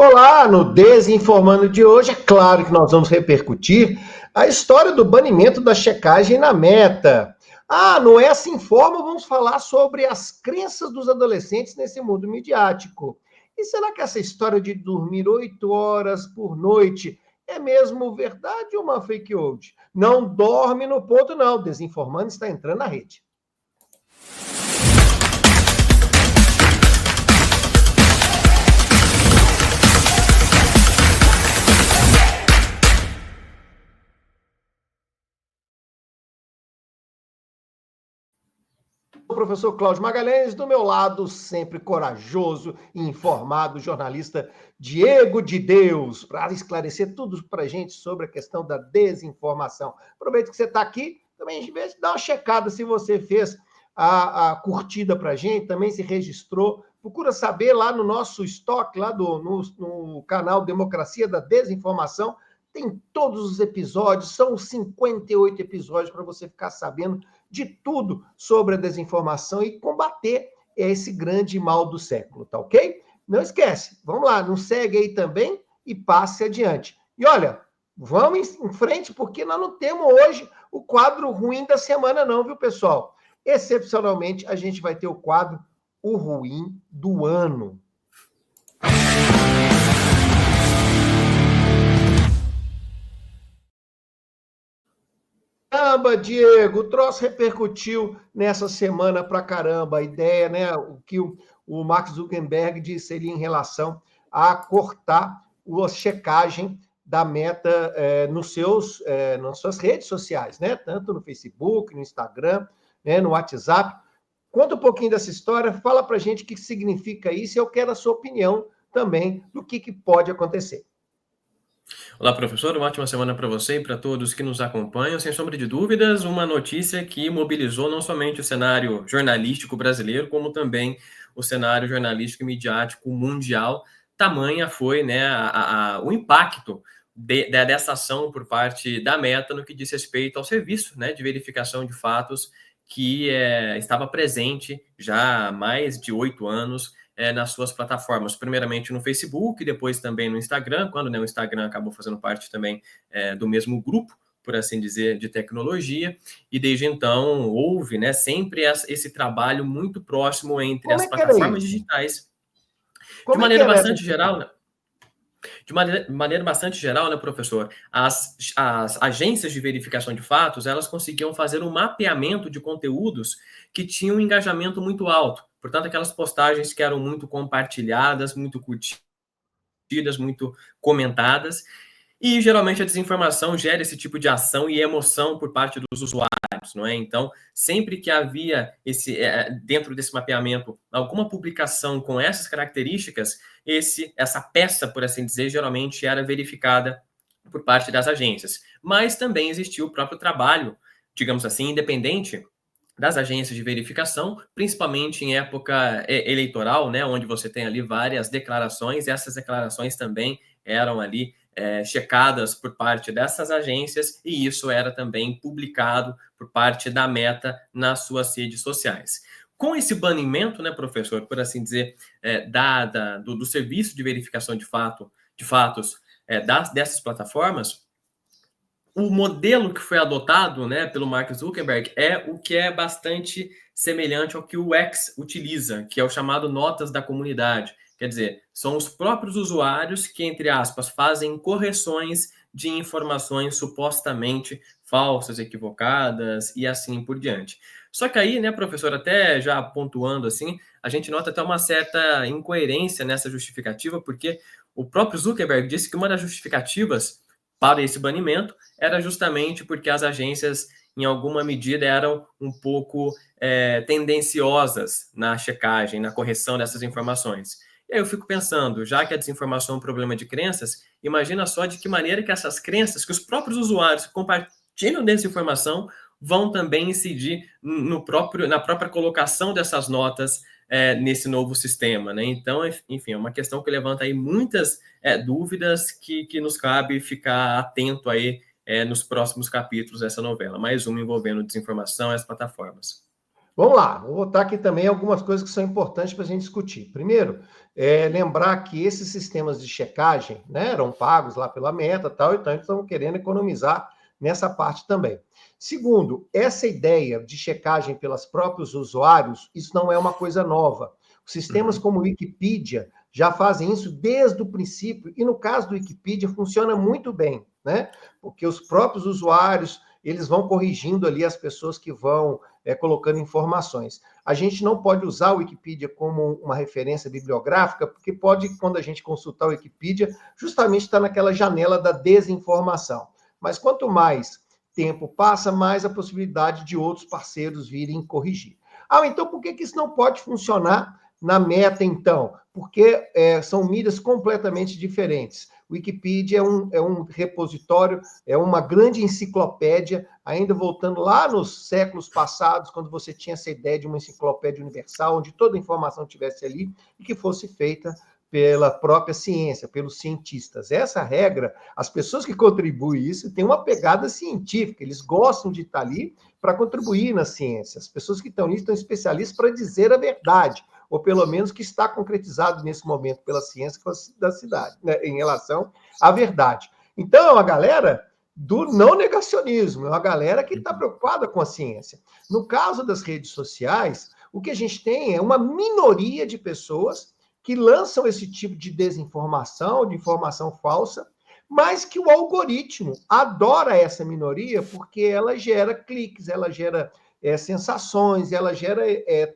Olá, no Desinformando de hoje, é claro que nós vamos repercutir a história do banimento da checagem na Meta. No Essa Informa vamos falar sobre as crenças dos adolescentes nesse mundo midiático. E será que essa história de dormir 8 horas por noite é mesmo verdade ou uma fake news? Não dorme no ponto, não. Desinformando está entrando na rede. O professor Cláudio Magalhães, do meu lado, sempre corajoso e informado, jornalista Diego de Deus, para esclarecer tudo para a gente sobre a questão da desinformação. Aproveito que você está aqui, também dá uma checada se você fez a curtida para a gente, também se registrou. Procura saber lá no nosso estoque, lá no canal Democracia da Desinformação, tem todos os episódios, são 58 episódios para você ficar sabendo de tudo sobre a desinformação e combater esse grande mal do século, tá ok? Não esquece, vamos lá, nos segue aí também e passe adiante. E olha, vamos em frente, porque nós não temos hoje o quadro ruim da semana não, viu, pessoal? Excepcionalmente, a gente vai ter o quadro O Ruim do Ano. Caramba, Diego, o troço repercutiu nessa semana pra caramba. A ideia, né, o que o Mark Zuckerberg disse ali em relação a cortar a checagem da Meta nas suas redes sociais, né? Tanto no Facebook, no Instagram, né, no WhatsApp. Conta um pouquinho dessa história, fala pra gente o que significa isso e eu quero a sua opinião também do que pode acontecer. Olá, professor. Uma ótima semana para você e para todos que nos acompanham. Sem sombra de dúvidas, uma notícia que mobilizou não somente o cenário jornalístico brasileiro, como também o cenário jornalístico e midiático mundial. Tamanha foi, né, o impacto dessa ação por parte da Meta no que diz respeito ao serviço, né, de verificação de fatos que estava presente já há mais de 8 anos nas suas plataformas, primeiramente no Facebook, depois também no Instagram, quando, né, o Instagram acabou fazendo parte também do mesmo grupo, por assim dizer, de tecnologia, e desde então houve, né, sempre esse trabalho muito próximo entre Como as é que era plataformas isso? digitais. De Como é que maneira era essa bastante geral, discussão? né, de maneira bastante geral, né, professor, as agências de verificação de fatos, elas conseguiam fazer um mapeamento de conteúdos que tinham um engajamento muito alto. Portanto, aquelas postagens que eram muito compartilhadas, muito curtidas, muito comentadas, e geralmente a desinformação gera esse tipo de ação e emoção por parte dos usuários, não é? Então, sempre que havia dentro desse mapeamento alguma publicação com essas características, essa peça, por assim dizer, geralmente era verificada por parte das agências. Mas também existia o próprio trabalho, digamos assim, independente das agências de verificação, principalmente em época eleitoral, né, onde você tem ali várias declarações, e essas declarações também eram ali checadas por parte dessas agências, e isso era também publicado por parte da Meta nas suas redes sociais. Com esse banimento, né, professor, por assim dizer, do serviço de verificação de fatos dessas plataformas, o modelo que foi adotado, né, pelo Mark Zuckerberg é o que é bastante semelhante ao que o X utiliza, que é o chamado notas da comunidade. Quer dizer, são os próprios usuários que, entre aspas, fazem correções de informações supostamente falsas, equivocadas e assim por diante. Só que aí, né, professor, até já pontuando assim, a gente nota até uma certa incoerência nessa justificativa, porque o próprio Zuckerberg disse que uma das justificativas para esse banimento era justamente porque as agências, em alguma medida, eram um pouco tendenciosas na checagem, na correção dessas informações. E aí eu fico pensando, já que a desinformação é um problema de crenças, imagina só de que maneira que essas crenças, que os próprios usuários que compartilham dessa informação, vão também incidir na própria colocação dessas notas nesse novo sistema, né? Então, enfim, é uma questão que levanta aí muitas dúvidas que nos cabe ficar atento aí nos próximos capítulos dessa novela. Mais uma envolvendo desinformação e as plataformas. Vamos lá, vou botar aqui também algumas coisas que são importantes para a gente discutir. Primeiro, lembrar que esses sistemas de checagem, né, eram pagos lá pela Meta, tal, então eles estão querendo economizar nessa parte também. Segundo, essa ideia de checagem pelos próprios usuários, isso não é uma coisa nova. Sistemas como o Wikipedia já fazem isso desde o princípio, e no caso do Wikipedia funciona muito bem, né? Porque os próprios usuários, eles vão corrigindo ali as pessoas que vão colocando informações. A gente não pode usar o Wikipedia como uma referência bibliográfica, porque pode, quando a gente consultar o Wikipedia, justamente estar naquela janela da desinformação. Mas quanto mais tempo passa, mais a possibilidade de outros parceiros virem corrigir. Então por que isso não pode funcionar na Meta, então? Porque são mídias completamente diferentes. O Wikipedia é um repositório, é uma grande enciclopédia, ainda voltando lá nos séculos passados, quando você tinha essa ideia de uma enciclopédia universal, onde toda a informação estivesse ali e que fosse feita pela própria ciência, pelos cientistas. Essa regra, as pessoas que contribuem isso têm uma pegada científica, eles gostam de estar ali para contribuir na ciência. As pessoas que estão ali estão especialistas para dizer a verdade, ou pelo menos que está concretizado nesse momento pela ciência da cidade, né, em relação à verdade. Então, é uma galera do não negacionismo, é uma galera que está preocupada com a ciência. No caso das redes sociais, o que a gente tem é uma minoria de pessoas que lançam esse tipo de desinformação, de informação falsa, mas que o algoritmo adora essa minoria porque ela gera cliques, ela gera sensações, ela gera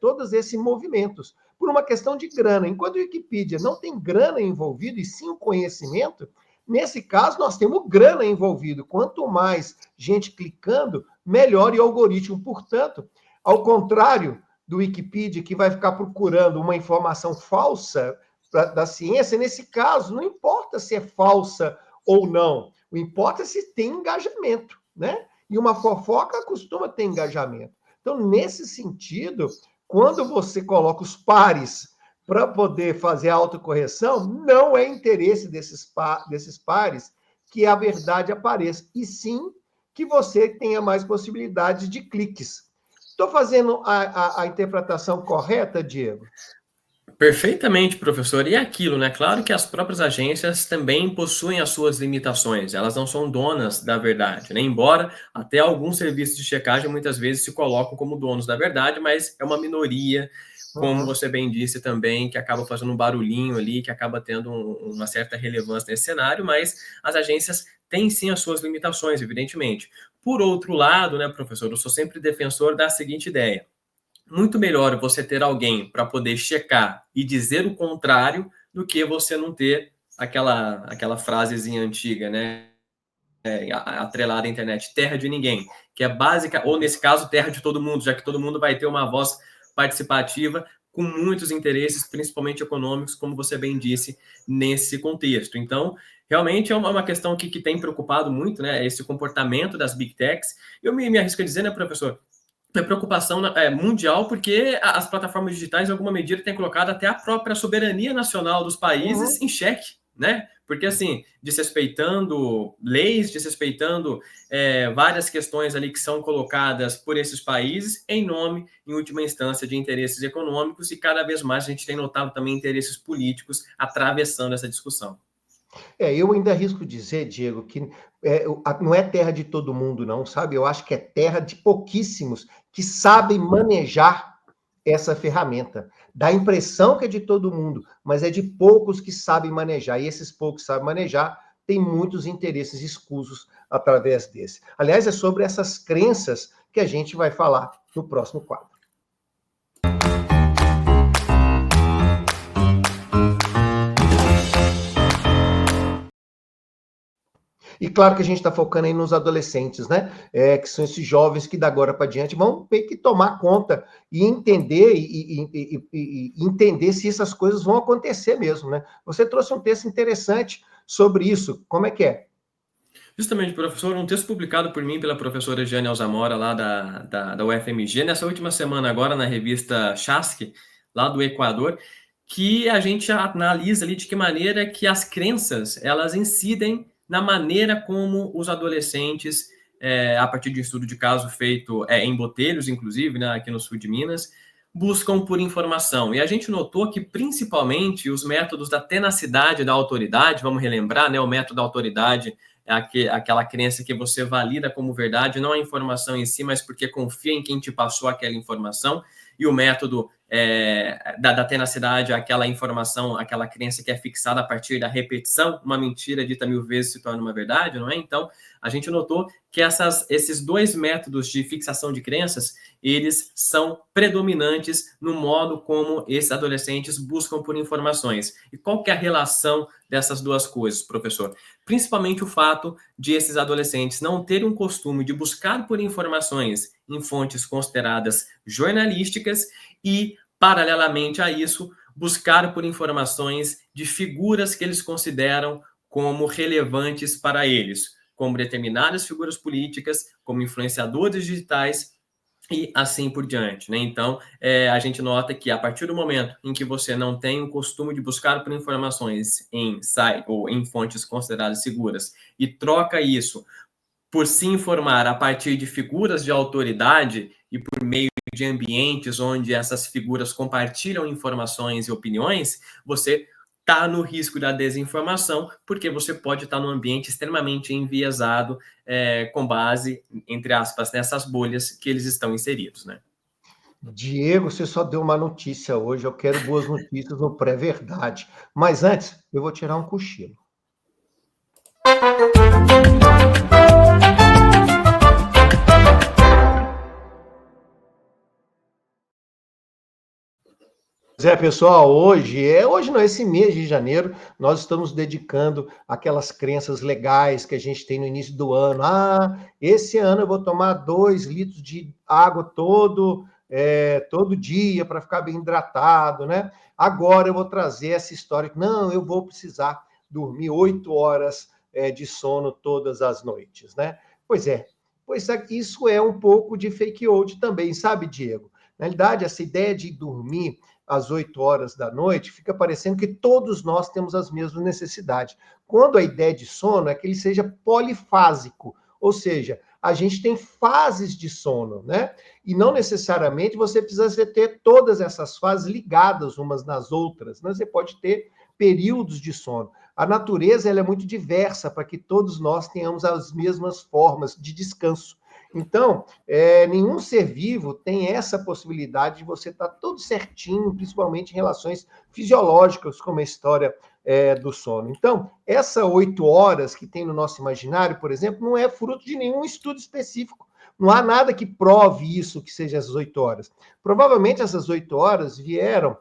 todos esses movimentos, por uma questão de grana. Enquanto o Wikipedia não tem grana envolvida, e sim o conhecimento, nesse caso nós temos grana envolvido. Quanto mais gente clicando, melhor e o algoritmo. Portanto, ao contrário do Wikipedia, que vai ficar procurando uma informação falsa da ciência, nesse caso, não importa se é falsa ou não, o importa é se tem engajamento, né? E uma fofoca costuma ter engajamento. Então, nesse sentido, quando você coloca os pares para poder fazer a autocorreção, não é interesse desses pares que a verdade apareça, e sim que você tenha mais possibilidades de cliques. Estou fazendo a interpretação correta, Diego? Perfeitamente, professor. E aquilo, né? Claro que as próprias agências também possuem as suas limitações, elas não são donas da verdade, né? Embora até alguns serviços de checagem muitas vezes se colocam como donos da verdade, mas é uma minoria, como você bem disse também, que acaba fazendo um barulhinho ali, que acaba tendo uma certa relevância nesse cenário, mas as agências têm sim as suas limitações, evidentemente. Por outro lado, né, professor, eu sou sempre defensor da seguinte ideia: muito melhor você ter alguém para poder checar e dizer o contrário do que você não ter aquela frasezinha antiga, né? Atrelada à internet, terra de ninguém, que é básica, ou nesse caso, terra de todo mundo, já que todo mundo vai ter uma voz participativa com muitos interesses, principalmente econômicos, como você bem disse, nesse contexto. Então, realmente é uma questão que tem preocupado muito, né? Esse comportamento das big techs. Eu me arrisco a dizer, né, professor, é preocupação mundial, porque as plataformas digitais, em alguma medida, têm colocado até a própria soberania nacional dos países em xeque, né? Porque, assim, desrespeitando leis, desrespeitando várias questões ali que são colocadas por esses países em nome, em última instância, de interesses econômicos, e cada vez mais a gente tem notado também interesses políticos atravessando essa discussão. Eu ainda arrisco dizer, Diego, que não é terra de todo mundo, não, sabe? Eu acho que é terra de pouquíssimos que sabem manejar essa ferramenta. Dá a impressão que é de todo mundo, mas é de poucos que sabem manejar. E esses poucos que sabem manejar têm muitos interesses escusos através desse. Aliás, é sobre essas crenças que a gente vai falar no próximo quadro. E claro que a gente está focando aí nos adolescentes, né? Que são esses jovens que da agora para diante vão ter que tomar conta e entender e entender se essas coisas vão acontecer mesmo, né? Você trouxe um texto interessante sobre isso. Como é que é? Justamente, professor, um texto publicado por mim e pela professora Jane Alzamora, lá da UFMG, nessa última semana agora, na revista Chasque, lá do Equador, que a gente analisa ali de que maneira que as crenças, elas incidem na maneira como os adolescentes a partir de um estudo de caso feito em Botelhos, inclusive, né, aqui no sul de Minas, buscam por informação. E a gente notou que, principalmente, os métodos da tenacidade da autoridade, vamos relembrar, né, o método da autoridade é aquela crença que você valida como verdade, não a informação em si, mas porque confia em quem te passou aquela informação, e o método da tenacidade, aquela informação, aquela crença que é fixada a partir da repetição, uma mentira dita 1000 vezes se torna uma verdade, não é? Então, a gente notou que esses dois métodos de fixação de crenças, eles são predominantes no modo como esses adolescentes buscam por informações. E qual que é a relação dessas duas coisas, professor? Principalmente o fato de esses adolescentes não terem um costume de buscar por informações em fontes consideradas jornalísticas e, paralelamente a isso, buscar por informações de figuras que eles consideram como relevantes para eles, como determinadas figuras políticas, como influenciadores digitais e assim por diante, né? Então, a gente nota que a partir do momento em que você não tem o costume de buscar por informações em site ou em fontes consideradas seguras e troca isso por se informar a partir de figuras de autoridade e por meio de ambientes onde essas figuras compartilham informações e opiniões, você está no risco da desinformação, porque você pode estar num ambiente extremamente enviesado, com base, entre aspas, nessas bolhas que eles estão inseridos, né? Diego, você só deu uma notícia hoje. Eu quero boas notícias no pré-verdade. Mas antes, eu vou tirar um cochilo. Pessoal, hoje não, esse mês de janeiro, nós estamos dedicando aquelas crenças legais que a gente tem no início do ano. Esse ano eu vou tomar 2 litros de água todo dia para ficar bem hidratado, né? Agora eu vou trazer essa história, não, eu vou precisar dormir 8 horas de sono todas as noites, né? Pois é, isso é um pouco de fake old também, sabe, Diego? Na realidade, essa ideia de dormir às 8 horas da noite, fica parecendo que todos nós temos as mesmas necessidades. Quando a ideia de sono é que ele seja polifásico, ou seja, a gente tem fases de sono, né? E não necessariamente você precisa ter todas essas fases ligadas umas nas outras, né? Você pode ter períodos de sono. A natureza ela é muito diversa para que todos nós tenhamos as mesmas formas de descanso. Então, nenhum ser vivo tem essa possibilidade de você estar todo certinho, principalmente em relações fisiológicas, como a história do sono. Então, essa 8 horas que tem no nosso imaginário, por exemplo, não é fruto de nenhum estudo específico. Não há nada que prove isso, que seja essas 8 horas. Provavelmente essas 8 horas vieram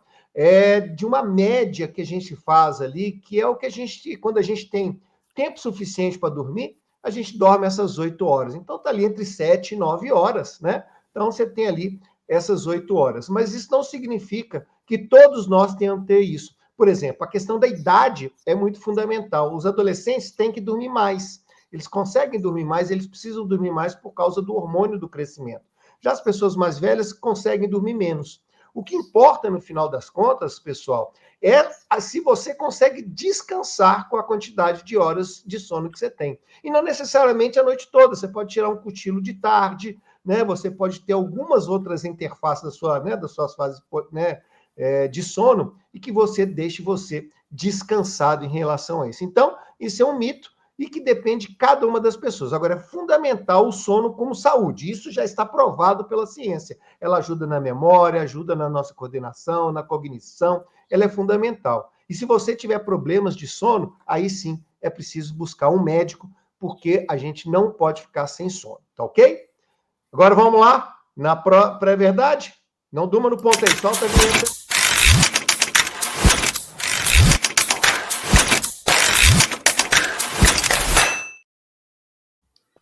de uma média que a gente faz ali, que é o que a gente, quando a gente tem tempo suficiente para dormir, a gente dorme essas 8 horas. Então, está ali entre 7 e 9 horas, né? Então, você tem ali essas 8 horas. Mas isso não significa que todos nós tenhamos que ter isso. Por exemplo, a questão da idade é muito fundamental. Os adolescentes têm que dormir mais. Eles conseguem dormir mais, eles precisam dormir mais por causa do hormônio do crescimento. Já as pessoas mais velhas conseguem dormir menos. O que importa, no final das contas, pessoal, é se você consegue descansar com a quantidade de horas de sono que você tem. E não necessariamente a noite toda, você pode tirar um cochilo de tarde, né? Você pode ter algumas outras interfaces das suas fases, né, de sono, e que você deixe você descansado em relação a isso. Então, isso é um mito e que depende de cada uma das pessoas. Agora, é fundamental o sono como saúde. Isso já está provado pela ciência. Ela ajuda na memória, ajuda na nossa coordenação, na cognição. Ela é fundamental. E se você tiver problemas de sono, aí sim é preciso buscar um médico, porque a gente não pode ficar sem sono, tá ok? Agora vamos lá, na pré-verdade? Não durma no ponto aí, solta a vinheta.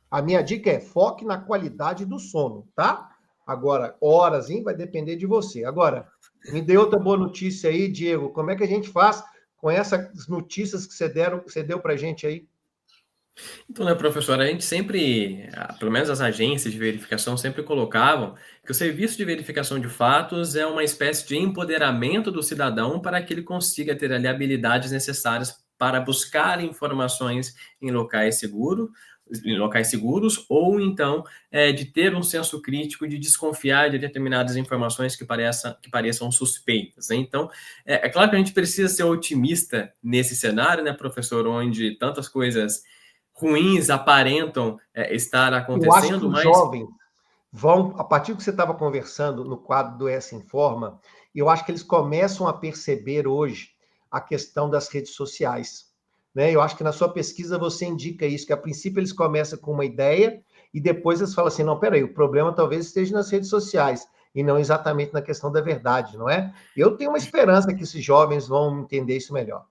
A minha dica é foque na qualidade do sono, tá? Agora, horas, hein? Vai depender de você. Agora, me dê outra boa notícia aí, Diego. Como é que a gente faz com essas notícias que você deu pra gente aí? Então, né, professor, a gente sempre, pelo menos as agências de verificação sempre colocavam que o serviço de verificação de fatos é uma espécie de empoderamento do cidadão para que ele consiga ter ali habilidades necessárias para buscar informações em locais seguros, em locais seguros, ou então de ter um senso crítico, de desconfiar de determinadas informações que pareçam suspeitas, né? Então, é claro que a gente precisa ser otimista nesse cenário, né, professor, onde tantas coisas ruins aparentam estar Eu acho que acontecendo, os mas jovens vão, a partir do que você estava conversando no quadro do Essa Informa, eu acho que eles começam a perceber hoje a questão das redes sociais, né? Eu acho que na sua pesquisa você indica isso, que a princípio eles começam com uma ideia e depois eles falam assim, não, peraí, o problema talvez esteja nas redes sociais e não exatamente na questão da verdade, não é? Eu tenho uma esperança que esses jovens vão entender isso melhor.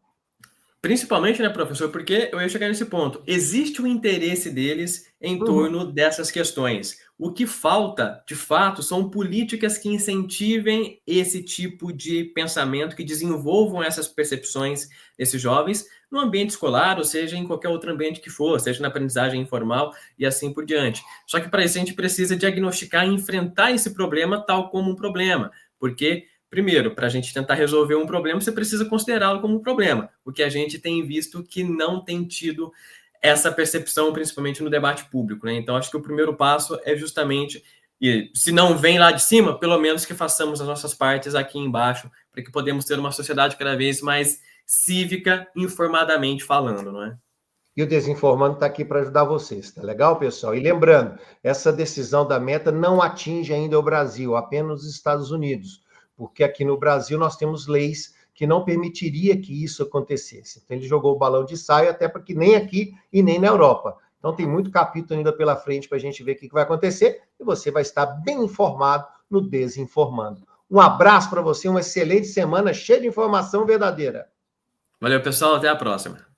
principalmente, né, professor, porque eu ia chegar nesse ponto. Existe o interesse deles em Uhum. torno dessas questões. O que falta, de fato, são políticas que incentivem esse tipo de pensamento, que desenvolvam essas percepções desses jovens no ambiente escolar, ou seja, em qualquer outro ambiente que for, seja na aprendizagem informal e assim por diante. Só que para isso a gente precisa diagnosticar e enfrentar esse problema tal como um problema, porque primeiro, para a gente tentar resolver um problema, você precisa considerá-lo como um problema. O que a gente tem visto que não tem tido essa percepção, principalmente no debate público, né? Então, acho que o primeiro passo é justamente, e se não vem lá de cima, pelo menos que façamos as nossas partes aqui embaixo, para que podemos ter uma sociedade cada vez mais cívica, informadamente falando, não é? E o Desinformando está aqui para ajudar vocês, tá legal, pessoal? E lembrando, essa decisão da Meta não atinge ainda o Brasil, apenas os Estados Unidos, porque aqui no Brasil nós temos leis que não permitiria que isso acontecesse. Então ele jogou o balão de saia até para que nem aqui e nem na Europa. Então tem muito capítulo ainda pela frente para a gente ver o que vai acontecer e você vai estar bem informado no Desinformando. Um abraço para você, uma excelente semana cheia de informação verdadeira. Valeu, pessoal, até a próxima.